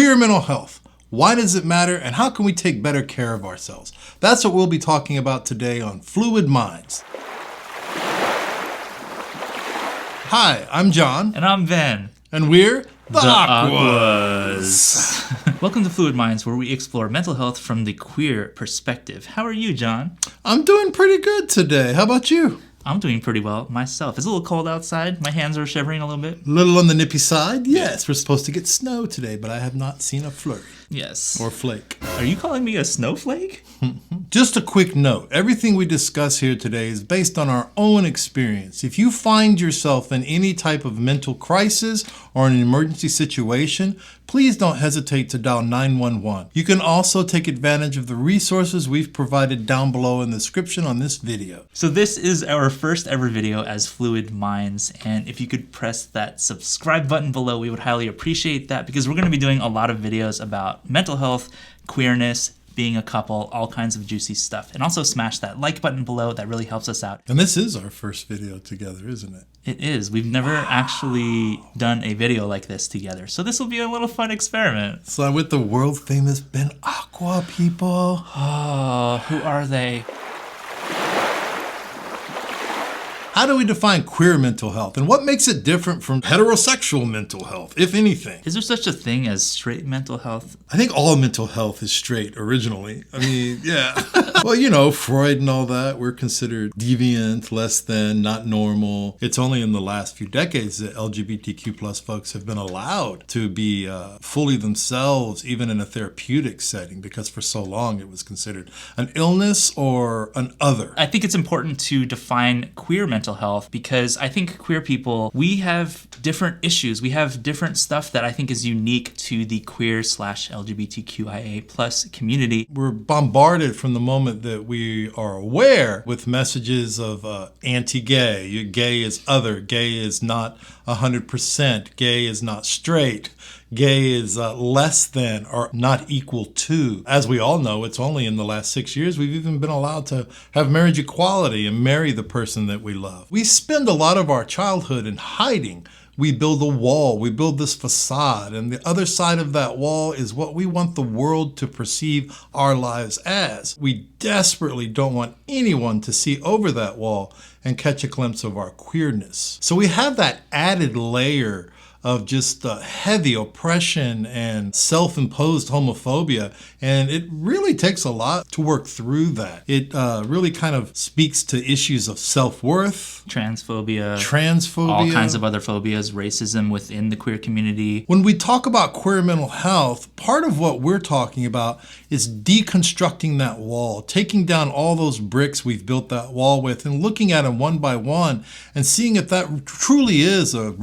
Queer mental health. Why does it matter, and how can we take better care of ourselves? That's what we'll be talking about today on Fluid Minds. Hi, I'm John. And I'm Ben. And we're the Aquas. Welcome to Fluid Minds, where we explore mental health from the queer perspective. How are you, John? I'm doing pretty good today. How about you? I'm doing pretty well myself. It's a little cold outside. My hands are shivering a little bit. A little on the nippy side? Yes, we're supposed to get snow today, but I have not seen a flurry. Yes. Or flake. Are you calling me a snowflake? Just a quick note. Everything we discuss here today is based on our own experience. If you find yourself in any type of mental crisis or an emergency situation, please don't hesitate to dial 911. You can also take advantage of the resources we've provided down below in the description on this video. So this is our first ever video as Fluid Minds, and if you could press that subscribe button below, we would highly appreciate that, because we're going to be doing a lot of videos about mental health, queerness, being a couple, all kinds of juicy stuff. And also smash that like button below. That really helps us out. And this is our first video together, isn't it? It is. We've never actually done a video like this together. So this will be a little fun experiment. So I'm with the world famous Ben Aqua people. Oh, who are they? How do we define queer mental health, and what makes it different from heterosexual mental health, if anything? Is there such a thing as straight mental health? I think all mental health is straight originally. I mean, yeah. Well, you know, Freud and all that, we're considered deviant, less than, not normal. It's only in the last few decades that LGBTQ plus folks have been allowed to be fully themselves, even in a therapeutic setting, because for so long it was considered an illness or an other. I think it's important to define queer mental health, because I think queer people, we have different issues. We have different stuff that I think is unique to the queer/LGBTQIA plus community. We're bombarded from the moment that we are aware with messages of anti-gay. Gay is other. Gay is not 100%. Gay is not straight. Gay is less than or not equal to. As we all know, it's only in the last 6 years we've even been allowed to have marriage equality and marry the person that we love. We spend a lot of our childhood in hiding. We build a wall, we build this facade, and the other side of that wall is what we want the world to perceive our lives as. We desperately don't want anyone to see over that wall and catch a glimpse of our queerness. So we have that added layer of just heavy oppression and self-imposed homophobia, and it really takes a lot to work through that. It really kind of speaks to issues of self-worth, transphobia, all kinds of other phobias, racism within the queer community. When we talk about queer mental health, part of what we're talking about is deconstructing that wall, taking down all those bricks we've built that wall with and looking at them one by one and seeing if that truly is a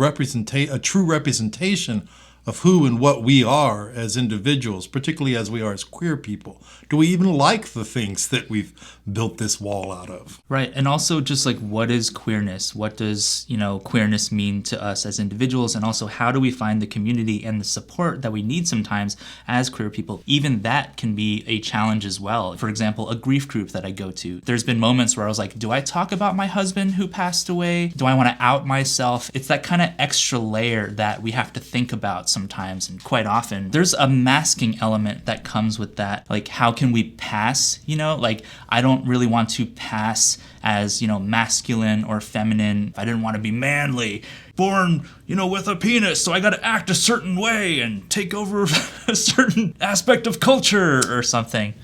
true representation of who and what we are as individuals, particularly as we are as queer people. Do we even like the things that we've built this wall out of? Right, and also just like, what is queerness? What does, queerness mean to us as individuals? And also, how do we find the community and the support that we need sometimes as queer people? Even that can be a challenge as well. For example, a grief group that I go to, there's been moments where I was like, do I talk about my husband who passed away? Do I want to out myself? It's that kind of extra layer that we have to think about sometimes, and quite often there's a masking element that comes with that. Like, how can we pass? Like, I don't really want to pass as masculine or feminine. I didn't want to be manly, born with a penis, so I got to act a certain way and take over a certain aspect of culture or something.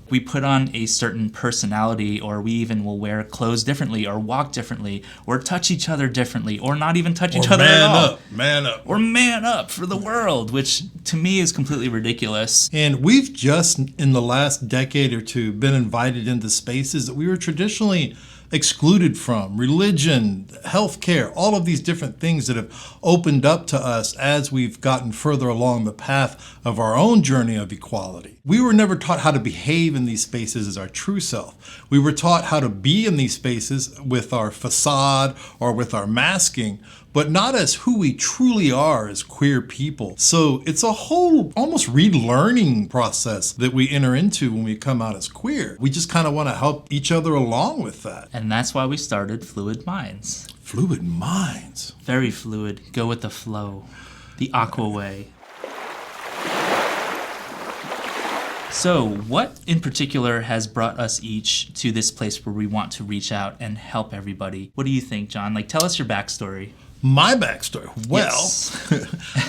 We put on a certain personality, or we even will wear clothes differently, or walk differently, or touch each other differently, or not even touch each other at all. Man up. Or man up for the world, which to me is completely ridiculous. And we've just, in the last decade or two, been invited into spaces that we were traditionally excluded from. Religion, healthcare, all of these different things that have opened up to us as we've gotten further along the path of our own journey of equality. We were never taught how to behave in these spaces as our true self. We were taught how to be in these spaces with our facade or with our masking, but not as who we truly are as queer people. So it's a whole almost relearning process that we enter into when we come out as queer. We just kind of want to help each other along with that. And that's why we started Fluid Minds. Fluid Minds. Very fluid. Go with the flow. The Aqua way. So, what in particular has brought us each to this place where we want to reach out and help everybody? What do you think, John? Like, tell us your backstory. My backstory. Well, Yes.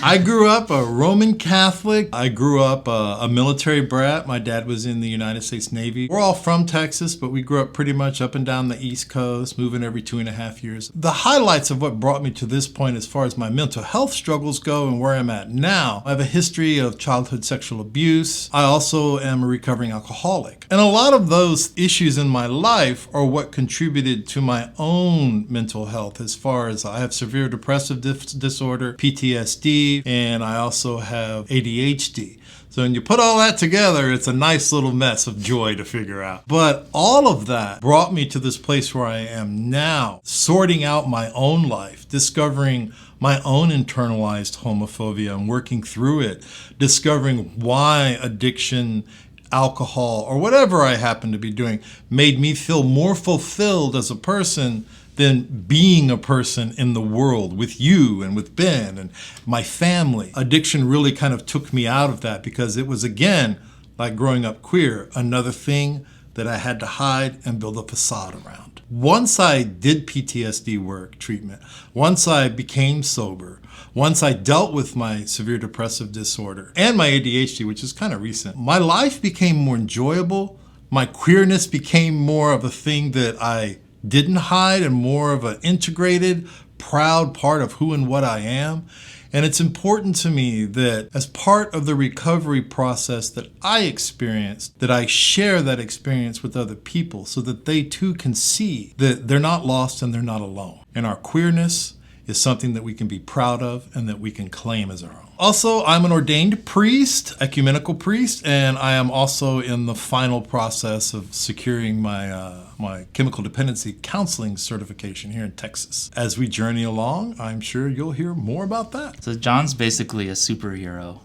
I grew up a Roman Catholic. I grew up a military brat. My dad was in the United States Navy. We're all from Texas, but we grew up pretty much up and down the East Coast, moving every 2.5 years. The highlights of what brought me to this point as far as my mental health struggles go and where I'm at now, I have a history of childhood sexual abuse. I also am a recovering alcoholic. And a lot of those issues in my life are what contributed to my own mental health, as far as I have severe depressive disorder, PTSD, and I also have ADHD. So when you put all that together, it's a nice little mess of joy to figure out. But all of that brought me to this place where I am now, sorting out my own life, discovering my own internalized homophobia and working through it, discovering why addiction, alcohol, or whatever I happen to be doing made me feel more fulfilled as a person than being a person in the world with you and with Ben and my family. Addiction really kind of took me out of that because it was, again, like growing up queer, another thing that I had to hide and build a facade around. Once I did PTSD work treatment, once I became sober, once I dealt with my severe depressive disorder and my ADHD, which is kind of recent, my life became more enjoyable. My queerness became more of a thing that I didn't hide and more of an integrated, proud part of who and what I am. And it's important to me that as part of the recovery process that I experienced, that I share that experience with other people so that they too can see that they're not lost and they're not alone. And our queerness is something that we can be proud of and that we can claim as our own. Also, I'm an ordained priest, ecumenical priest, and I am also in the final process of securing my chemical dependency counseling certification here in Texas. As we journey along, I'm sure you'll hear more about that. So, John's basically a superhero.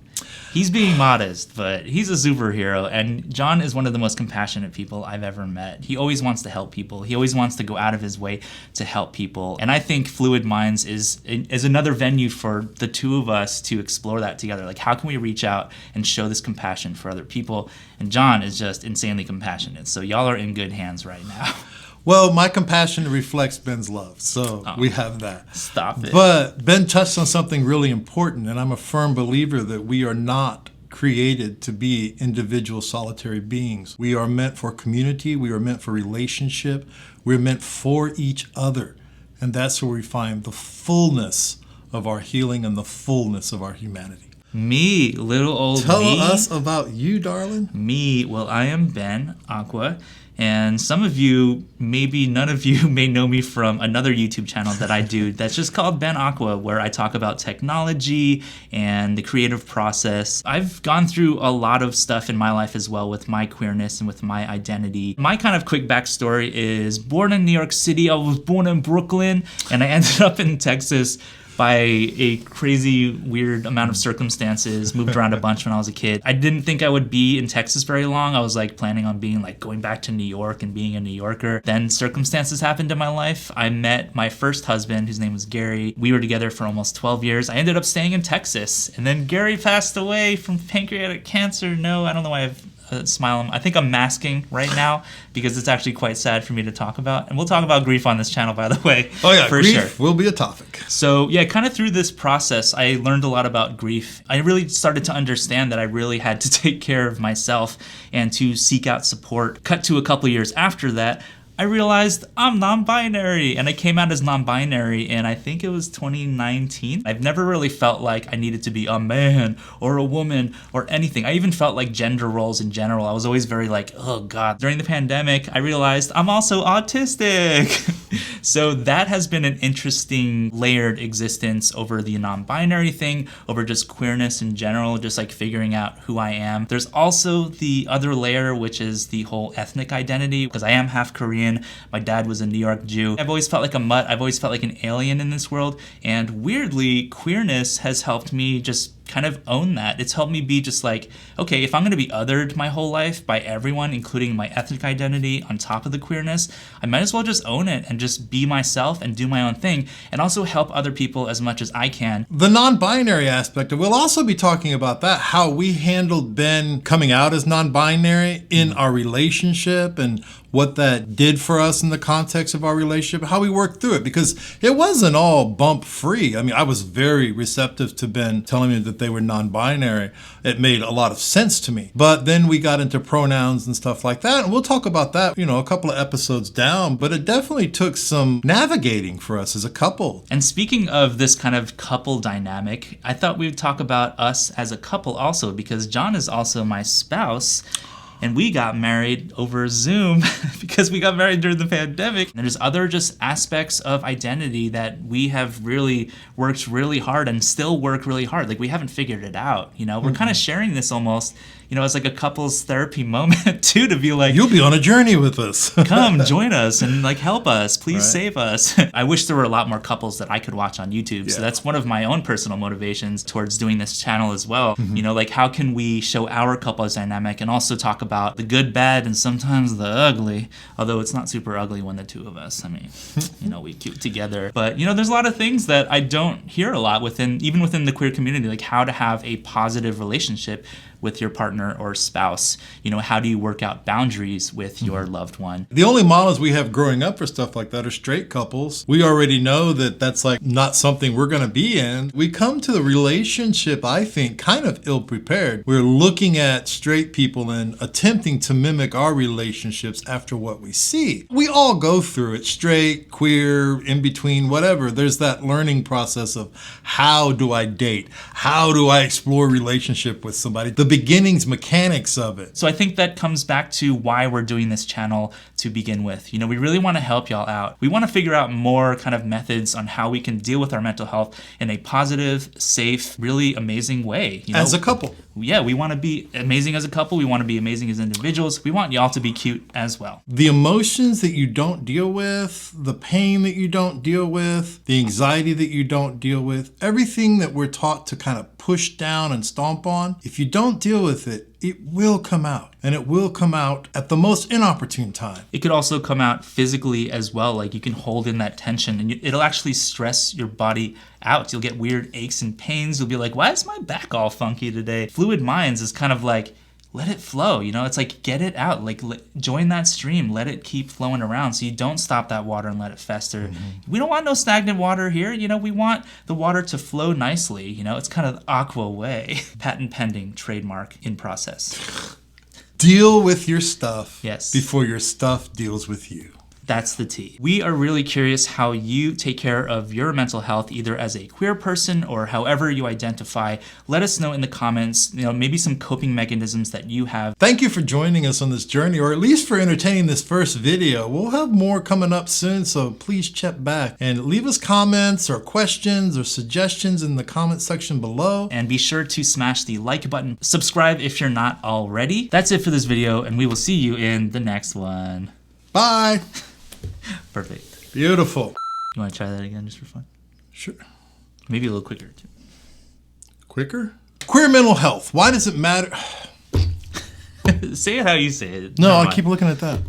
He's being modest, but he's a superhero, and John is one of the most compassionate people I've ever met. He always wants to help people. He always wants to go out of his way to help people. And I think Fluid Minds is another venue for the two of us to explore that together. Like, how can we reach out and show this compassion for other people? And John is just insanely compassionate. So y'all are in good hands right now. Well, my compassion reflects Ben's love, so we have that. Stop it. But Ben touched on something really important, and I'm a firm believer that we are not created to be individual solitary beings. We are meant for community. We are meant for relationship. We're meant for each other. And that's where we find the fullness of our healing and the fullness of our humanity. Me, little old Tell me. us about you, darling. Me, well, I am Ben Aqua, and some of you, maybe none of you, may know me from another YouTube channel that I do that's just called Ben Aqua, where I talk about technology and the creative process. I've gone through a lot of stuff in my life as well with my queerness and with my identity. My kind of quick backstory is born in New York City. I was born in Brooklyn, and I ended up in Texas by a crazy, weird amount of circumstances, moved around a bunch when I was a kid. I didn't think I would be in Texas very long. I was like planning on being like going back to New York and being a New Yorker. Then circumstances happened in my life. I met my first husband, whose name was Gary. We were together for almost 12 years. I ended up staying in Texas. And then Gary passed away from pancreatic cancer. No, I don't know why I've smile. I think I'm masking right now because it's actually quite sad for me to talk about. And we'll talk about grief on this channel, by the way. Oh yeah, for grief sure. Will be a topic. So yeah, kind of through this process, I learned a lot about grief. I really started to understand that I really had to take care of myself and to seek out support. Cut to a couple years after that, I realized I'm non-binary, and I came out as non-binary in, I think it was 2019. I've never really felt like I needed to be a man or a woman or anything. I even felt like gender roles in general. I was always very like, oh God. During the pandemic, I realized I'm also autistic. So that has been an interesting layered existence over the non-binary thing, over just queerness in general, just like figuring out who I am. There's also the other layer, which is the whole ethnic identity, because I am half Korean. My dad was a New York Jew. I've always felt like a mutt. I've always felt like an alien in this world. And weirdly, queerness has helped me just kind of own that. It's helped me be just like, okay, if I'm going to be othered my whole life by everyone, including my ethnic identity on top of the queerness, I might as well just own it and just be myself and do my own thing, and also help other people as much as I can. The non-binary aspect, we'll also be talking about that, how we handled Ben coming out as non-binary in our relationship and what that did for us in the context of our relationship, how we worked through it, because it wasn't all bump free. I mean, I was very receptive to Ben telling me that they were non-binary. It made a lot of sense to me. But then we got into pronouns and stuff like that, and we'll talk about that, a couple of episodes down, but it definitely took some navigating for us as a couple. And speaking of this kind of couple dynamic, I thought we would talk about us as a couple also, because John is also my spouse. And we got married over Zoom because we got married during the pandemic. And there's other just aspects of identity that we have really worked really hard and still work really hard. Like, we haven't figured it out, We're kind of sharing this almost, as like a couples therapy moment too, to be like, you'll be on a journey with us. Come join us and like help us, please save us. I wish there were a lot more couples that I could watch on YouTube. So that's one of my own personal motivations towards doing this channel as well. Like, how can we show our couples dynamic and also talk about the good, bad, and sometimes the ugly, although it's not super ugly when the two of us, we cute together. But there's a lot of things that I don't hear a lot even within the queer community, like how to have a positive relationship with your partner or spouse. How do you work out boundaries with your loved one? The only models we have growing up for stuff like that are straight couples. We already know that that's like not something we're going to be in. We come to the relationship, I think, kind of ill-prepared. We're looking at straight people and attempting to mimic our relationships after what we see. We all go through it, straight, queer, in between, whatever. There's that learning process of how do I date? How do I explore relationship with somebody? The beginnings mechanics of it. So I think that comes back to why we're doing this channel to begin with. We really want to help y'all out. We want to figure out more kind of methods on how we can deal with our mental health in a positive, safe, really amazing way. As a couple. Yeah, we want to be amazing as a couple. We want to be amazing as individuals. We want y'all to be cute as well. The emotions that you don't deal with, the pain that you don't deal with, the anxiety that you don't deal with, everything that we're taught to kind of push down and stomp on, if you don't deal with it, it will come out. And it will come out at the most inopportune time. It could also come out physically as well. Like, you can hold in that tension and it'll actually stress your body out. You'll get weird aches and pains. You'll be like, why is my back all funky today? Fluid Minds is kind of like, let it flow. It's like, get it out. Like, join that stream. Let it keep flowing around so you don't stop that water and let it fester. We don't want no stagnant water here. We want the water to flow nicely. It's kind of the Aqua way. Patent pending, trademark in process. Deal with your stuff before your stuff deals with you. That's the T. We are really curious how you take care of your mental health, either as a queer person or however you identify. Let us know in the comments, maybe some coping mechanisms that you have. Thank you for joining us on this journey, or at least for entertaining this first video. We'll have more coming up soon, so please check back and leave us comments or questions or suggestions in the comment section below. And be sure to smash the like button. Subscribe if you're not already. That's it for this video, and we will see you in the next one. Bye. Perfect. Beautiful. You want to try that again just for fun? Sure. Maybe a little quicker too. Quicker? Queer mental health. Why does it matter? Say it how you say it. No, I keep looking at that.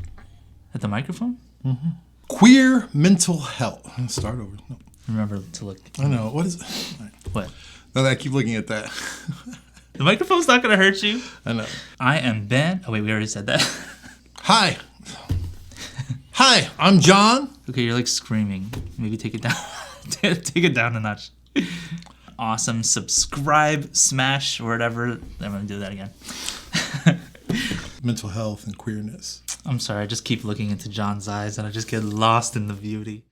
At the microphone? Mm-hmm. Queer mental health. Let's start over. No. Remember to look. I know. What is it? What? No, I keep looking at that. The microphone's not going to hurt you. I know. I am Ben. Oh, wait, we already said that. Hi. Hi, I'm John. Okay, you're like screaming. Maybe take it down. Take it down a notch. Awesome. Subscribe, smash, or whatever. I'm going to do that again. Mental health and queerness. I'm sorry. I just keep looking into John's eyes and I just get lost in the beauty.